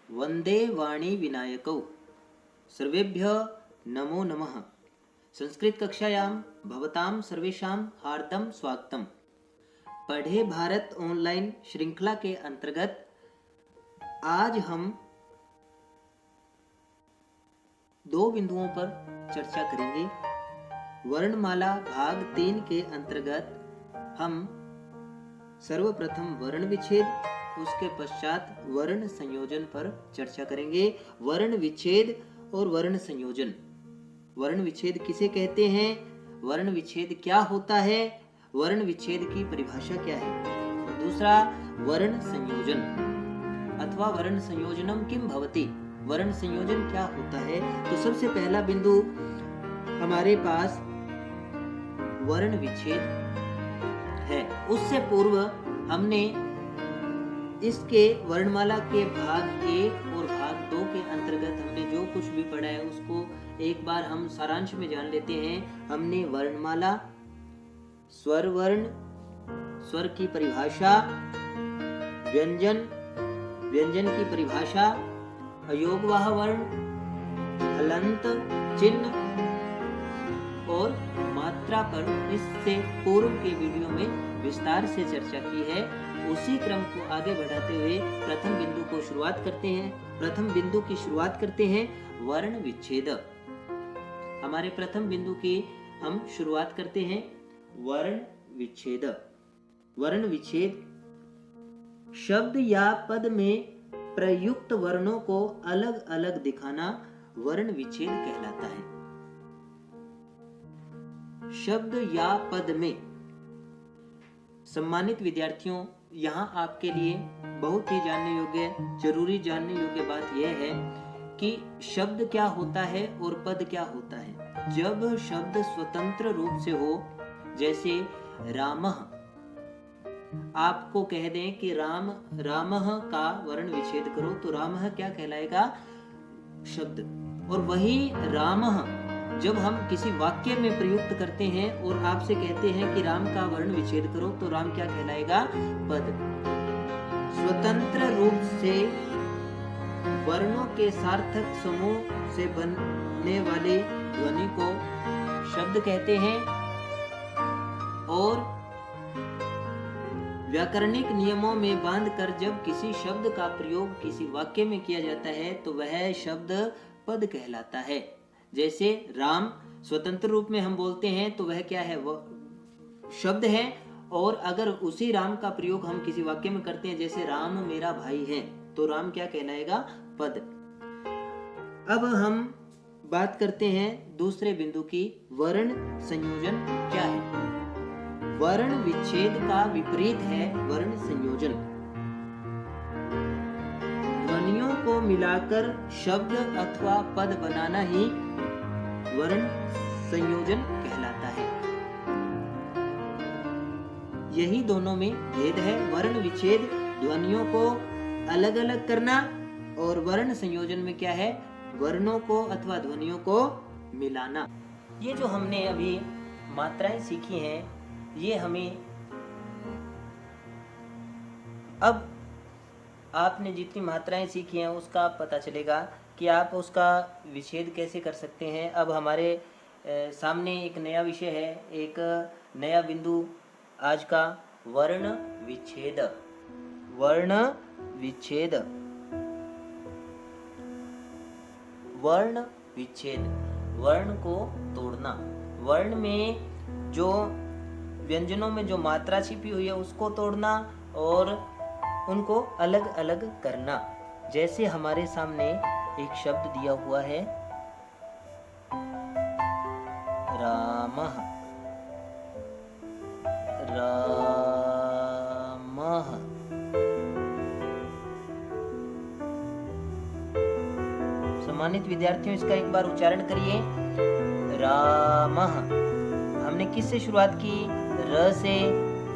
वंदे वाणी विनायकौ सर्वेभ्यः नमो नमः। संस्कृत कक्षायां भवतां सर्वेषां हार्दं स्वागतम्। पढ़े भारत ऑनलाइन श्रृंखला के अंतर्गत आज हम दो बिंदुओं पर चर्चा करेंगे। वर्णमाला भाग 3 के अंतर्गत हम सर्वप्रथम वर्ण विच्छेद, उसके पश्चात वर्ण संयोजन पर चर्चा करेंगे। वर्ण विच्छेद और वर्ण संयोजन। वर्ण विच्छेद किसे कहते हैं, वर्ण विच्छेद क्या होता है, वर्ण विच्छेद की परिभाषा क्या है। और दूसरा वर्ण संयोजन अथवा वर्ण संयोजनम किम भवति, वर्ण संयोजन क्या होता है। तो सबसे पहला बिंदु हमारे पास वर्ण विच्छेद है। उससे पूर्व हमने इसके वर्णमाला के भाग 1 और भाग 2 के अंतर्गत हमने जो कुछ भी पढ़ा है उसको एक बार हम सारांश में जान लेते हैं। हमने वर्णमाला, स्वर वर्ण, स्वर की परिभाषा, व्यंजन, व्यंजन की परिभाषा, अयोगवाह वर्ण, हलंत, चिन्ह और मात्रा पर इससे पूर्व के वीडियो में विस्तार से चर्चा की है। उसी क्रम को आगे बढ़ाते हुए प्रथम बिंदु को शुरुआत करते हैं। प्रथम बिंदु की शुरुआत करते हैं वर्ण विच्छेद। हमारे प्रथम बिंदु की हम शुरुआत करते हैं वर्ण विच्छेद। वर्ण विच्छेद शब्द या पद में प्रयुक्त वर्णों को अलग अलग दिखाना वर्ण विच्छेद कहलाता है। शब्द या पद में, सम्मानित विद्यार्थियों, यहाँ आपके लिए बहुत ही जानने योग्य, जरूरी जानने योग्य बात यह है कि शब्द क्या होता है और पद क्या होता है। जब शब्द स्वतंत्र रूप से हो, जैसे रामः, आपको कह दें कि रामः का वर्ण विच्छेद करो तो रामः क्या कहलाएगा, शब्द। और वही रामः जब हम किसी वाक्य में प्रयुक्त करते हैं और आपसे कहते हैं कि राम का वर्ण विच्छेद करो तो राम क्या कहलाएगा, पद। स्वतंत्र रूप से वर्णों के सार्थक समूह से बनने वाले ध्वनि को शब्द कहते हैं और व्याकरणिक नियमों में बांधकर जब किसी शब्द का प्रयोग किसी वाक्य में किया जाता है तो वह शब्द पद कहलाता है। जैसे राम स्वतंत्र रूप में हम बोलते हैं तो वह क्या है, वह शब्द है। और अगर उसी राम का प्रयोग हम किसी वाक्य में करते हैं, जैसे राम मेरा भाई है, तो राम क्या कहलाएगा, पद। अब हम बात करते हैं दूसरे बिंदु की, वर्ण संयोजन क्या है। वर्ण विच्छेद का विपरीत है वर्ण संयोजन। ध्वनियों को मिलाकर शब्द अथवा पद बनाना ही वर्ण संयोजन कहलाता है। यही दोनों में भेद है। वर्ण विच्छेद ध्वनियों को अलग अलग करना और वर्ण संयोजन में क्या है, वर्णों को अथवा ध्वनियों को मिलाना। ये जो हमने अभी मात्राएं सीखी हैं, ये हमें, अब आपने जितनी मात्राएं सीखी हैं उसका पता चलेगा कि आप उसका विच्छेद कैसे कर सकते हैं। अब हमारे सामने एक नया विषय है, एक नया बिंदु आज का, वर्ण विच्छेद। वर्ण विच्छेद, वर्ण विच्छेद, वर्ण को तोड़ना। वर्ण में जो व्यंजनों में जो मात्रा छिपी हुई है उसको तोड़ना और उनको अलग अलग करना। जैसे हमारे सामने एक शब्द दिया हुआ है, रामः, रामः। सम्मानित विद्यार्थियों, इसका एक बार उच्चारण करिए, रामः। हमने किससे शुरुआत की, र से,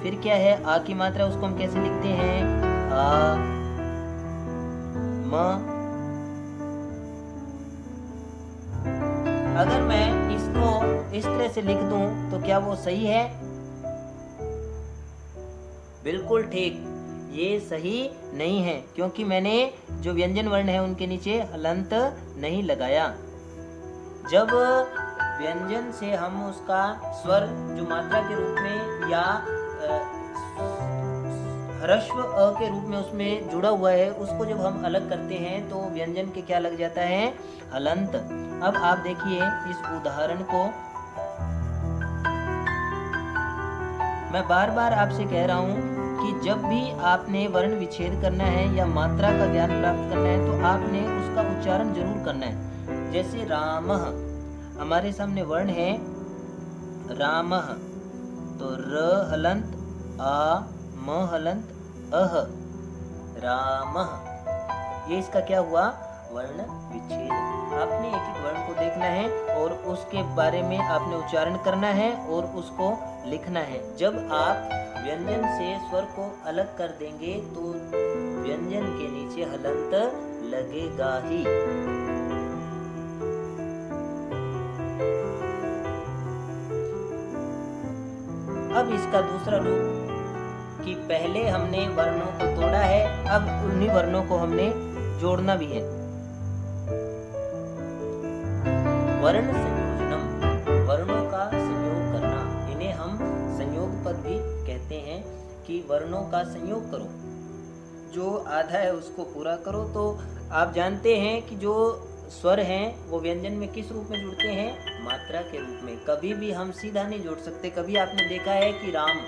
फिर क्या है, आ की मात्रा, उसको हम कैसे लिखते हैं, आ, म। अगर मैं इसको इस तरह से लिख दूं तो क्या वो सही है? बिल्कुल ठीक। ये सही नहीं है, क्योंकि मैंने जो व्यंजन वर्ण है उनके नीचे हलंत नहीं लगाया। जब व्यंजन से हम उसका स्वर जो मात्रा के रूप में या ह्रस्व अ के रूप में उसमें जुड़ा हुआ है, उसको जब हम अलग करते हैं तो व्यंजन के क्या लग जाता है, हलंत। अब आप देखिए इस उदाहरण को, मैं बार बार आपसे कह रहा हूं कि जब भी आपने वर्ण विच्छेद करना है या मात्रा का ज्ञान प्राप्त करना है तो आपने उसका उच्चारण जरूर करना है। जैसे रामः, हमारे सामने वर्ण है रामः, तो र हलंत, आ म हलंत, अह, रामः, ये इसका क्या हुआ, वर्ण विच्छेद। आपने एक एक वर्ण को देखना है और उसके बारे में आपने उच्चारण करना है और उसको लिखना है। जब आप व्यंजन से स्वर को अलग कर देंगे तो व्यंजन के नीचे हलंत लगेगा ही। अब इसका दूसरा रूप कि पहले हमने वर्णों को तोड़ा है, अब उन्हीं वर्णों को हमने जोड़ना भी है। वर्ण संयोजनम, वर्णों का संयोग करना, इन्हें हम संयोग पद भी कहते हैं कि वर्णों का संयोग करो, जो आधा है उसको पूरा करो। तो आप जानते हैं कि जो स्वर हैं वो व्यंजन में किस रूप में जुड़ते हैं, मात्रा के रूप में। कभी भी हम सीधा नहीं जोड़ सकते। कभी आपने देखा है कि राम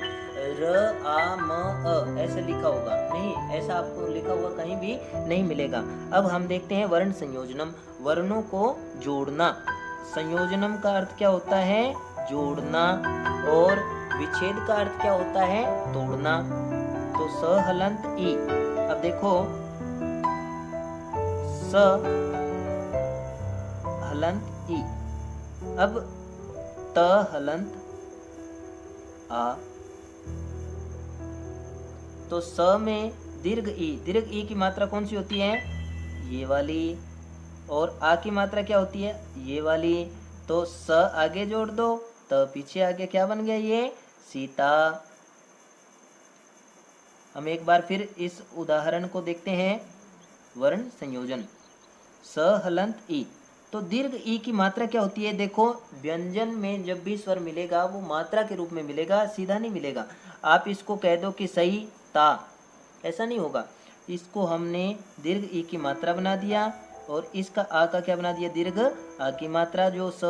र आ म अ ऐसे लिखा होगा, नहीं, ऐसा आपको लिखा हुआ कहीं भी नहीं मिलेगा। अब हम देखते हैं वर्ण संयोजनम, वर्णों को जोड़ना। संयोजनम का अर्थ क्या होता है, जोड़ना, और विच्छेद का अर्थ क्या होता है, तोड़ना। तो स हलंत ई, अब देखो स हलंत ई, अब त हलंत आ, तो स में दीर्घ ई की मात्रा कौन सी होती है, ये वाली, और आ की मात्रा क्या होती है, ये वाली। तो स आगे जोड़ दो, त पीछे आगे क्या बन गया, ये सीता। हम एक बार फिर इस उदाहरण को देखते हैं, वर्ण संयोजन। स हलंत ई, तो दीर्घ ई की मात्रा क्या होती है, देखो व्यंजन में जब भी स्वर मिलेगा वो मात्रा के रूप में मिलेगा, सीधा नहीं मिलेगा। आप इसको कह दो कि सही ता, ऐसा नहीं होगा। इसको हमने दीर्घ ई की मात्रा बना दिया और इसका आ का क्या बना दिया, दीर्घ आ की मात्रा। जो स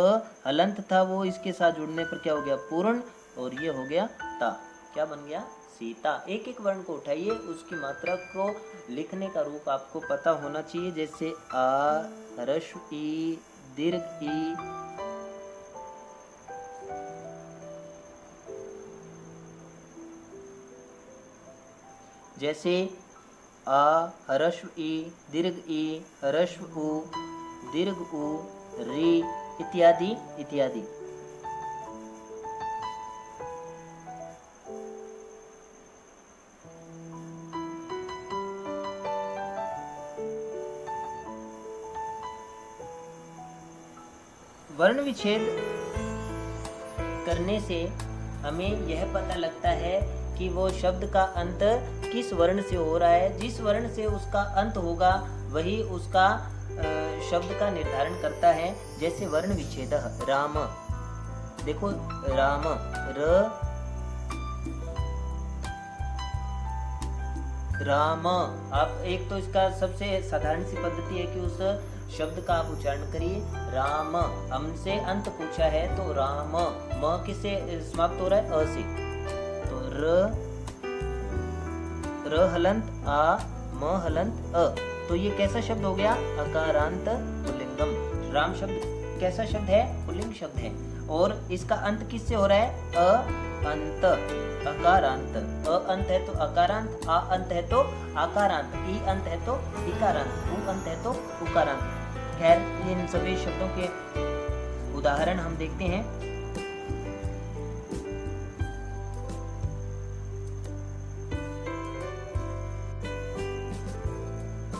हलंत था वो इसके साथ जुड़ने पर क्या हो गया, पूर्ण, और ये हो गया ता, क्या बन गया, सीता। एक एक वर्ण को उठाइए, उसकी मात्रा को लिखने का रूप आपको पता होना चाहिए। जैसे आ, ह्रस्व ई, दीर्घ ई, जैसे आ, ह्रस्व ई, दीर्घ ई, ह्रस्व उ, दीर्घ उ, री, इत्यादि इत्यादि। वर्ण विच्छेद करने से हमें यह पता लगता है कि वो शब्द का अंत किस वर्ण से हो रहा है। जिस वर्ण से उसका अंत होगा वही उसका शब्द का निर्धारण करता है। जैसे वर्ण विच्छेद राम, देखो राम, र राम, आप एक तो इसका सबसे साधारण सी पद्धति है कि उस शब्द का आप उच्चारण करिए, राम। हमसे अंत पूछा है तो राम, म किससे समाप्त हो रहा है, अ से, तो र हलंत आ, म हलंत अ, तो ये कैसा शब्द हो गया, अकारांत पुल्लिंगम। राम शब्द कैसा शब्द है, पुल्लिंग शब्द है, और इसका अंत किससे हो रहा है, अ अंत, अकारांत। अ अंत है तो अकारांत, आ अंत है तो आकारांत, ई अंत है तो इकारांत, उ अंत है तो उकारांत। खैर, इन सभी शब्दों के उदाहरण हम देखते हैं।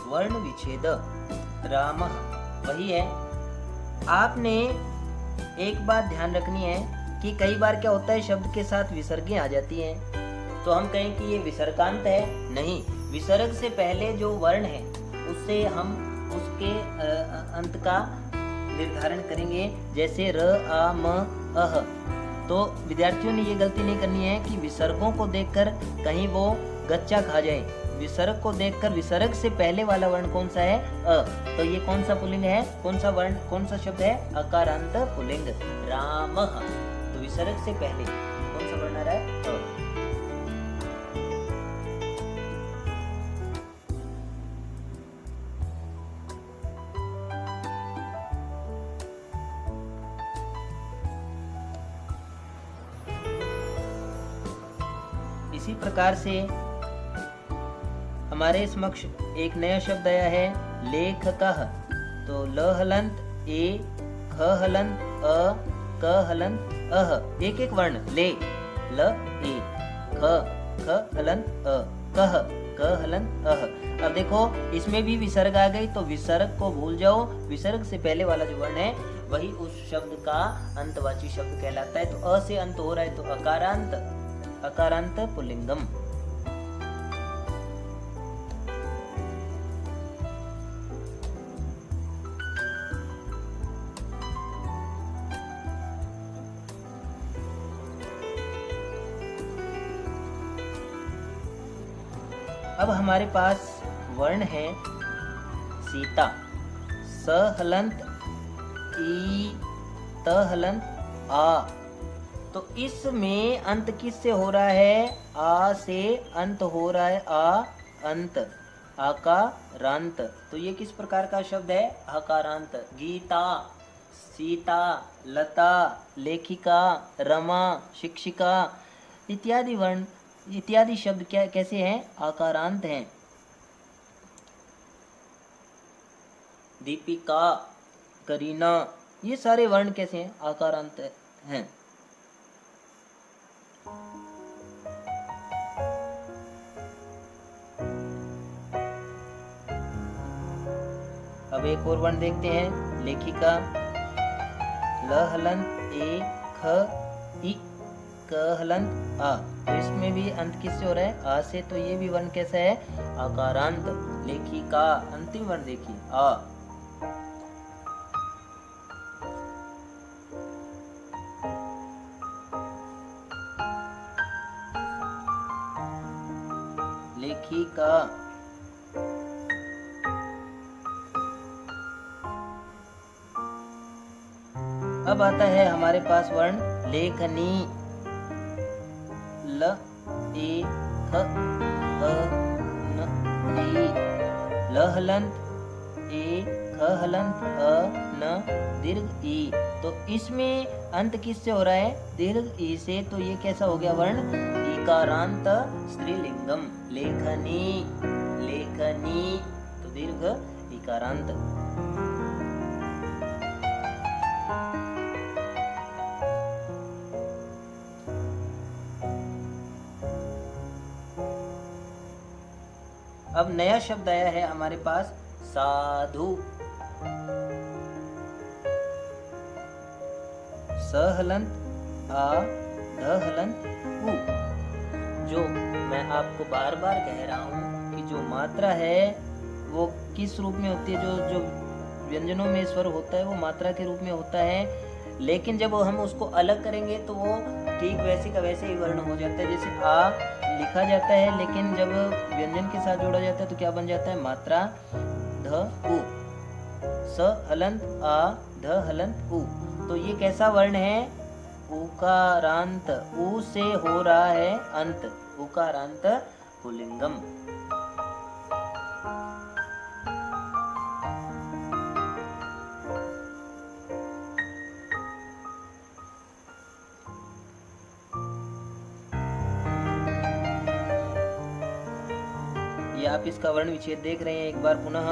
वर्ण विच्छेद राम, वही है। आपने एक बात ध्यान रखनी है कि कई बार क्या होता है, शब्द के साथ विसर्गें आ जाती हैं। तो हम कहें कि ये विसर्गांत है? नहीं, विसर्ग से पहले जो वर्ण है उससे हम उसके अंत का निर्धारण करेंगे। जैसे र, आ, म, अह। तो विद्यार्थियों ने ये गलती नहीं करनी है कि विसर्गों को देखकर कहीं वो गच्चा खा जाए। विसर्ग को देखकर विसर्ग से पहले वाला वर्ण कौन सा है? अ। तो ये कौन सा पुल्लिंग है? कौन सा वर्ण, कौन सा शब्द है? अकारांत पुल्लिंग, रामः। तो विसर्ग से पहले कौन सा वर्ण आ रहा है? अ। इसी प्रकार से हमारे समक्ष एक नया शब्द आया है, लेखकः। तो ल हलंत ए, ख हलंत अ, क हलंत अह। एक एक वर्ण, ले, ल, ए, ख हलंत अ, कह, क हलंत अह। अब देखो इसमें भी विसर्ग आ गई, तो विसर्ग को भूल जाओ। विसर्ग से पहले वाला जो वर्ण है वही उस शब्द का अंतवाची शब्द कहलाता है। तो अ से अंत हो रहा है तो अकारांत, अकारांत पुल्लिंगम। अब हमारे पास वर्ण है सीता। स हलंत ई, त हलंत आ। तो इसमें अंत किससे हो रहा है? आ से अंत हो रहा है, आ अंत, आकारांत। तो ये किस प्रकार का शब्द है? आकारांत। गीता, सीता, लता, लेखिका, रमा, शिक्षिका इत्यादि वर्ण, इत्यादि शब्द क्या कैसे हैं? आकारांत हैं। दीपिका, करीना, ये सारे वर्ण कैसे हैं? आकारांत हैं। अब एक और वर्ण देखते हैं, लेखिका। ल हलंत ए, ख, इ, क हलंत आ। तो इसमें भी अंत किससे हो रहा है? आ से। तो ये भी वर्ण कैसा है? आकारांत। लेखिका, अंतिम वर्ण देखिए, आ। लेखिका। अब आता है हमारे पास वर्ण लेखनी। ल, ए, ख, अ, न, ई। ल हलंत ए, ख हलंत अ, न, दीर्घ ई। तो इसमें अंत किससे हो रहा है? दीर्घ ई से। तो ये कैसा हो गया वर्ण? इकारांत स्त्रीलिंगम। लेखनी, लेखनी। तो दीर्घ इकारांत। अब नया शब्द आया है हमारे पास, साधु। स हलंत आ, ध हलंत उ। जो मैं आपको बार बार कह रहा हूँ कि जो मात्रा है वो किस रूप में होती है? जो जो व्यंजनों में स्वर होता है वो मात्रा के रूप में होता है, लेकिन जब हम उसको अलग करेंगे तो वो ठीक वैसे का वैसे ही वर्ण हो जाता है। जैसे आ लिखा जाता है, लेकिन जब व्यंजन के साथ जोड़ा जाता है तो क्या बन जाता है? मात्रा ध उ। स हलंत आ, ध हलंत उ। तो ये कैसा वर्ण है? उकारांत। उ से हो रहा है अंत, उकारांत पुल्लिंगम। ये आप इसका वर्ण विच्छेद देख रहे हैं। एक बार पुनः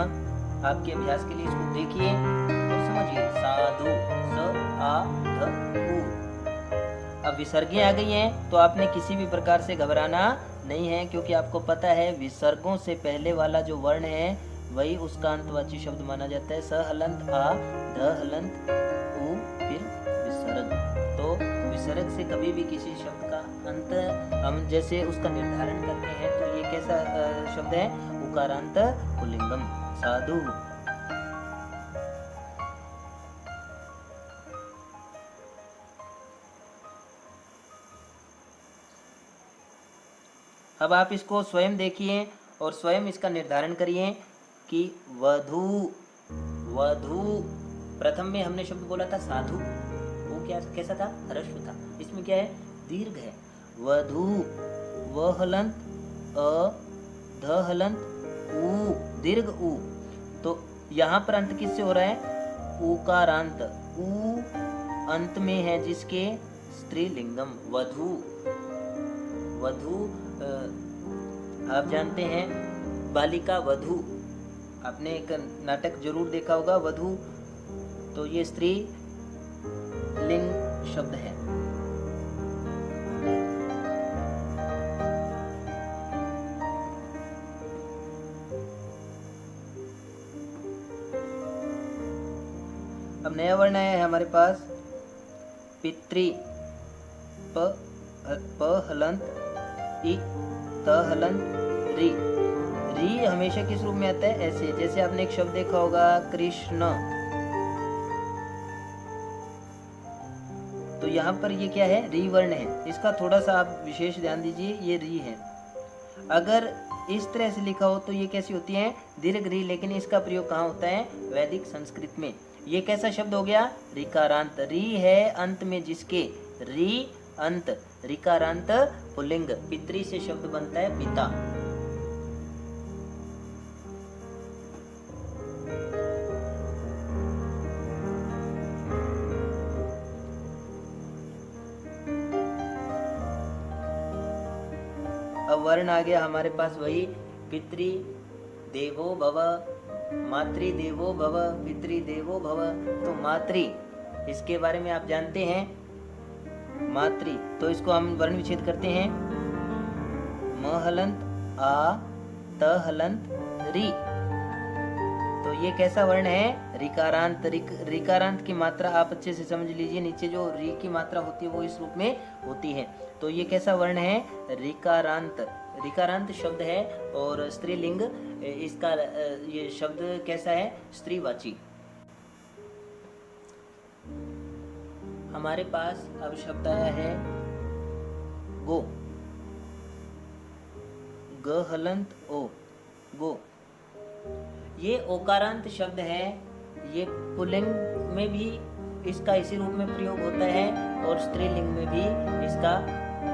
आपके अभ्यास के लिए इसको देखिए और समझिए। साधु, स, आ, ध, उ। अब विसर्गें आ गई हैं तो आपने किसी भी प्रकार से घबराना नहीं है, क्योंकि आपको पता है विसर्गों से पहले वाला जो वर्ण है वही उसका अंतवाची शब्द माना जाता है। स हलंत आ, ध हलंत उ, फिर विसर्ग। तो विसर्ग से कभी भी किसी शब्द का अंत हम जैसे उसका निर्धारण करते हैं तो ये कैसा शब्द है? उकारांत पुल्लिंगम, साधु। अब आप इसको स्वयं देखिए और स्वयं इसका निर्धारण करिए कि वधु, वधु प्रथम में हमने शब्द बोला था साधु, वो क्या कैसा था? ह्रस्व था। इसमें क्या है? दीर्घ है। वधु, व हलंत, अ, ध हलंत, उ, दीर्घ उ। तो यहाँ पर अंत किससे हो रहा है? उकारांत, उ अंत में है जिसके स्त्रीलिंगम वधु। वधु आप जानते हैं बालिका वधु, आपने एक नाटक जरूर देखा होगा वधु, तो ये स्त्री लिंग शब्द है। अब नया वर्ण है हमारे पास पितृ, प हलंत, इ त हलंत, री। री हमेशा किस रूप में आता है? ऐसे, जैसे आपने एक शब्द देखा होगा कृष्ण, तो यहाँ पर ये क्या है? री वर्ण है। इसका थोड़ा सा आप विशेष ध्यान दीजिए, ये री है। अगर इस तरह से लिखा हो तो ये कैसी होती है? दीर्घ री, लेकिन इसका प्रयोग कहाँ होता है? वैदिक संस्कृत में। ये कैसा शब्द हो गया? ऋकारांत। री है अंत में जिसके, री अंत, ऋकारांत पुल्लिंग। पितृ से शब्द बनता है पिता। अब वर्ण आ गया हमारे पास वही पितृ देवो भव, मातृ देवो भव, पितृ देवो भव। तो मातृ, इसके बारे में आप जानते हैं मातृ, तो इसको हम वर्ण विच्छेद करते हैं। म हलंत आ, त हलंत री। तो ये कैसा वर्ण है? ऋकारांत। ऋकारांत की मात्रा आप अच्छे से समझ लीजिए, नीचे जो री की मात्रा होती है वो इस रूप में होती है। तो ये कैसा वर्ण है? ऋकारांत। ऋकारांत शब्द है और स्त्रीलिंग। इसका ये शब्द कैसा है? स्त्रीवाची। हमारे पास अब शब्द आया है गो, ग हलंत ओ, गो। ये ओकारांत शब्द है। ये पुल्लिंग में भी इसका इसी रूप में प्रयोग होता है और स्त्रीलिंग में भी इसका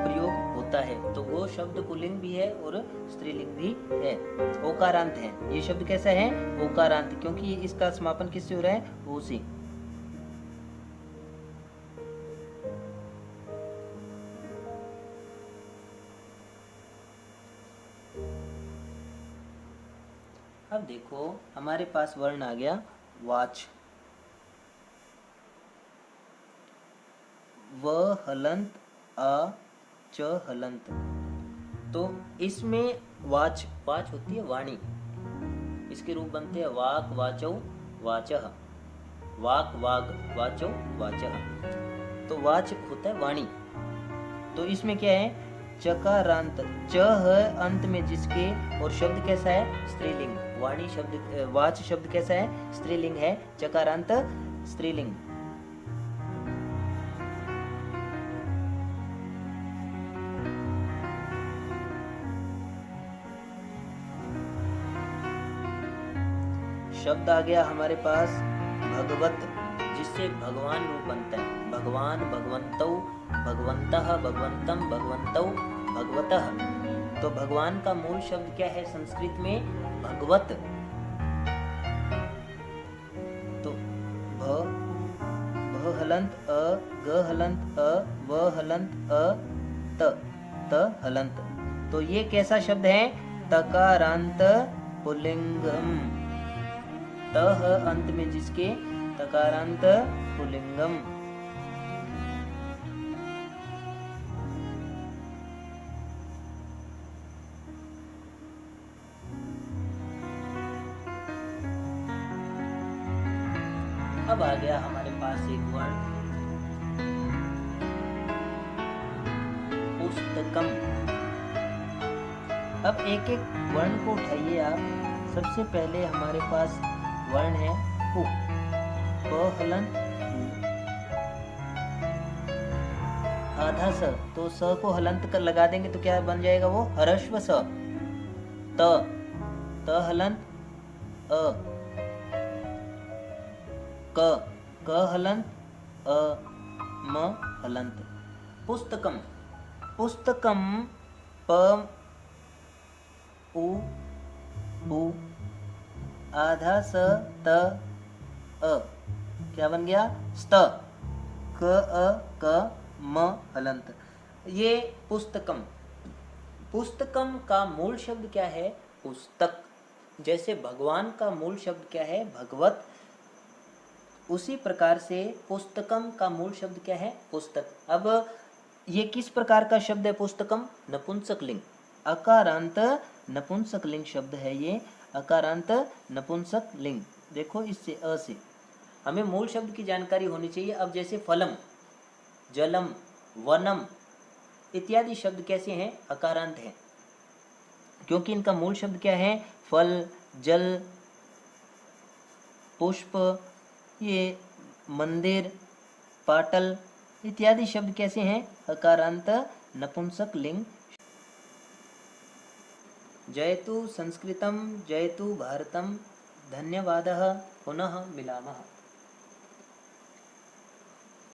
प्रयोग होता है। तो गो शब्द पुल्लिंग भी है और स्त्रीलिंग भी है, ओकारांत है। ये शब्द कैसा है? ओकारांत, क्योंकि इसका समापन किससे हो रहा है? ओ से। अब देखो हमारे पास वर्ण आ गया वाच, व हलंत, अ, च हलंत। तो इसमें वाच, वाच होती है वाणी, इसके रूप बनते हैं वाक, वाचौ, वाचः, वाक, वाग, वाचौ, वाचः। तो वाच होता है वाणी। तो इसमें क्या है? चकारांत, च है अंत में जिसके, और शब्द कैसा है? स्त्रीलिंग। वाणी शब्द, वाच शब्द कैसा है? स्त्रीलिंग है। चकारांत स्त्रीलिंग। शब्द आ गया हमारे पास भगवत, जिससे भगवान रूप बनता है। भगवान, भगवंतौ, भगवंतः, भगवंतम, भगवंतौ, भगवतः। तो भगवान का मूल शब्द क्या है संस्कृत में? भगवत। तो भ हलंत अ, ग हलंत अ, व हलंत अ, त हलंत। तो ये कैसा शब्द है? तकारांत पुल्लिंगम। तह अंत में जिसके, तकारांत पुल्लिंगम। अब आ गया हमारे पास एक वर्ण पुस्तकम। अब एक एक वर्ण को उठाइए आप। सबसे पहले हमारे पास वर्ण है उ, प हलंत उ। आधा स, तो स को हलंत कर लगा देंगे तो क्या बन जाएगा वो, हरस्व स। त, त हलंत अ। क, क हलंत अ, म हलंत। पुस्तकम, पुस्तकम प उ उ, आधा स त अ, क्या बन गया, स्त। क अ क म हलंत। ये पुस्तकम। पुस्तकम का मूल शब्द क्या है, पुस्तक। जैसे भगवान का मूल शब्द क्या है, भगवत, उसी प्रकार से पुस्तकम का मूल शब्द क्या है, पुस्तक। अब ये किस प्रकार का शब्द है पुस्तकम, नपुंसक लिंग, अकारांत नपुंसक लिंग शब्द है ये, अकारांत नपुंसक लिंग। देखो इससे अ से हमें मूल शब्द की जानकारी होनी चाहिए। अब जैसे फलम, जलम, वनम इत्यादि शब्द कैसे हैं, अकारांत हैं, क्योंकि इनका मूल शब्द क्या है, फल, जल, पुष्प, ये मंदिर, पाटल इत्यादि शब्द कैसे हैं, अकारांत नपुंसक लिंग। जयतु संस्कृतं, जयतु भारतम। धन्यवादः, पुनः मिलामः।